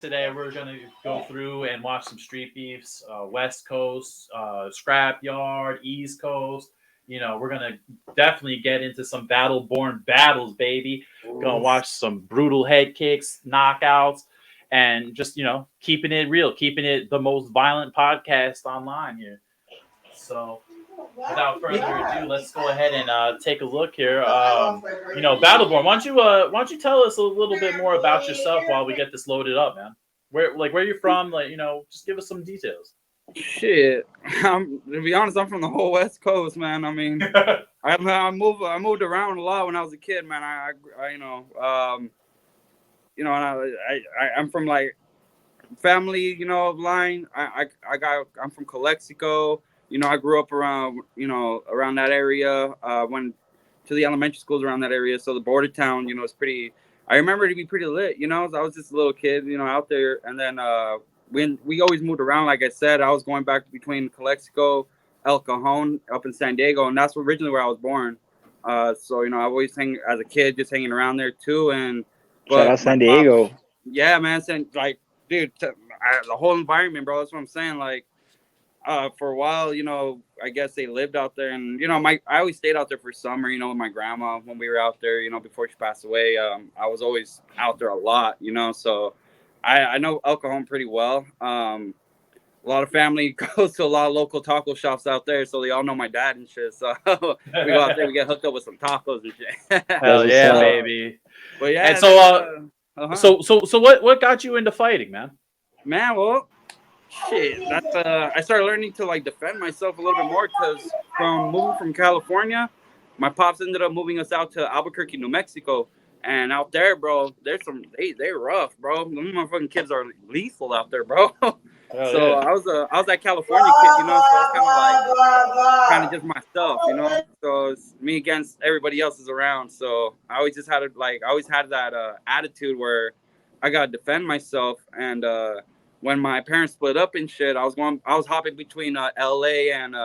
Today we're gonna go through and watch some street beefs, West Coast, Scrap Yard, East Coast. We're gonna definitely get into some Battleborn battles, baby. Gonna watch some brutal head kicks, knockouts, and just keeping it real, keeping it the most violent podcast online here. So, without further ado, let's go ahead and take a look here. Battleborn, why don't you tell us a little bit more about yourself while we get this loaded up, man? Where you from? Just give us some details. Shit, to be honest, I'm from the whole West Coast, man. I mean, I moved around a lot when I was a kid, man. I'm from like family, line. I'm from Calexico. I grew up around, around that area. Went to the elementary schools around that area. So the border town, is pretty. I remember it to be pretty lit. I was just a little kid, out there. And then when we always moved around, like I said, I was going back between Calexico, El Cajon, up in San Diego, and that's originally where I was born. So I always as a kid, just hanging around there too. And shout out San Diego. Yeah, man. Dude, the whole environment, bro. That's what I'm saying. Like, for a while, I guess they lived out there, and I always stayed out there for summer, with my grandma when we were out there, before she passed away. I was always out there a lot, so I know El Cajon pretty well. A lot of family goes to a lot of local taco shops out there, so they all know my dad and shit. So we go out there, we get hooked up with some tacos and shit. Hell yeah, baby. But yeah. And so what got you into fighting, man? Man, well, shit, that's I started learning to like defend myself a little bit more because from moving from California, my pops ended up moving us out to Albuquerque, New Mexico, and out there, bro, there's they're rough, bro. Them motherfucking kids are lethal out there, bro. So yeah. I was that California kid, so I was kind of just myself, So it's me against everybody else is around. So I always just had that attitude where I gotta defend myself. And when my parents split up and shit, I was hopping between LA and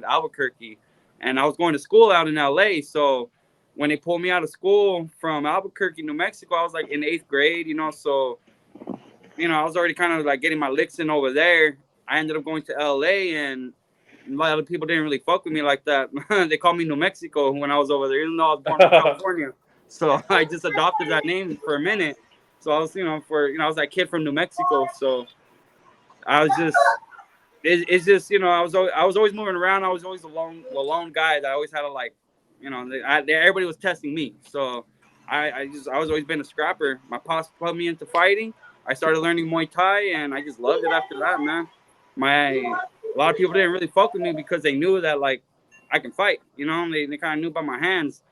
Albuquerque, and I was going to school out in LA. So when they pulled me out of school from Albuquerque, New Mexico, I was like in 8th grade, so I was already kind of like getting my licks in over there. I ended up going to LA, and a lot of people didn't really fuck with me like that. They called me New Mexico when I was over there, even though I was born in California. So I just adopted that name for a minute. So I was, I was that kid from New Mexico. So I was just, it's just, I was always moving around. I was always the lone guy that I always had to like, everybody was testing me. So I was always been a scrapper. My pops put me into fighting. I started learning Muay Thai, and I just loved it after that, man. A lot of people didn't really fuck with me because they knew that, like, I can fight, They kind of knew by my hands.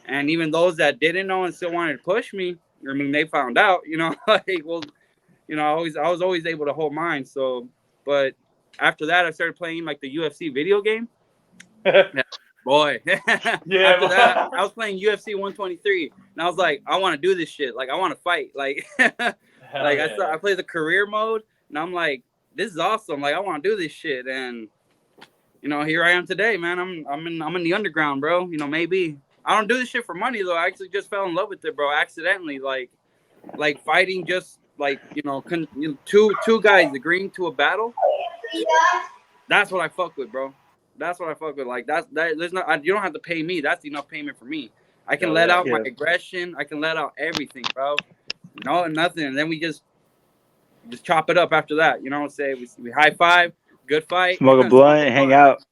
And even those that didn't know and still wanted to push me, I mean, they found out, like, well, I was always able to hold mine. So, but after that, I started playing, like, the UFC video game. Yeah, boy. Yeah. After that, I was playing UFC 123, and I was like, I want to do this shit. Like, I want to fight. Like, I play the career mode, and I'm like, this is awesome. Like, I want to do this shit. And, here I am today, man. I'm in the underground, bro. Maybe I don't do this shit for money, though. I actually just fell in love with it, bro. Accidentally, like fighting, just like, two guys agreeing to a battle. That's what I fuck with, bro. That's what I fuck with. Like, there's not, you don't have to pay me. That's enough payment for me. I can let out my aggression. I can let out everything, bro. No, nothing. And then we just chop it up after that. Say we high five, good fight. Smoke a blunt, hang out.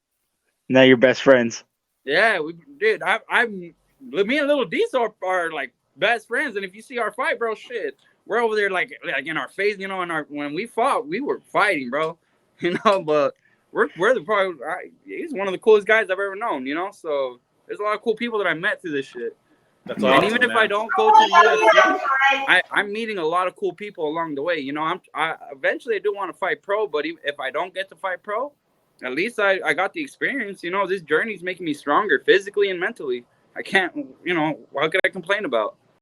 Now you're best friends. Yeah, me and Little D are like best friends. And if you see our fight, bro, shit, we're over there like in our face, when we fought, we were fighting, bro. But we're probably he's one of the coolest guys I've ever known, So there's a lot of cool people that I met through this shit. That's and awesome, even if man. I don't go to the UFC, I'm meeting a lot of cool people along the way. Eventually I do want to fight pro, but if I don't get to fight pro, at least I got the experience. This journey is making me stronger physically and mentally. I can't, what could I complain about?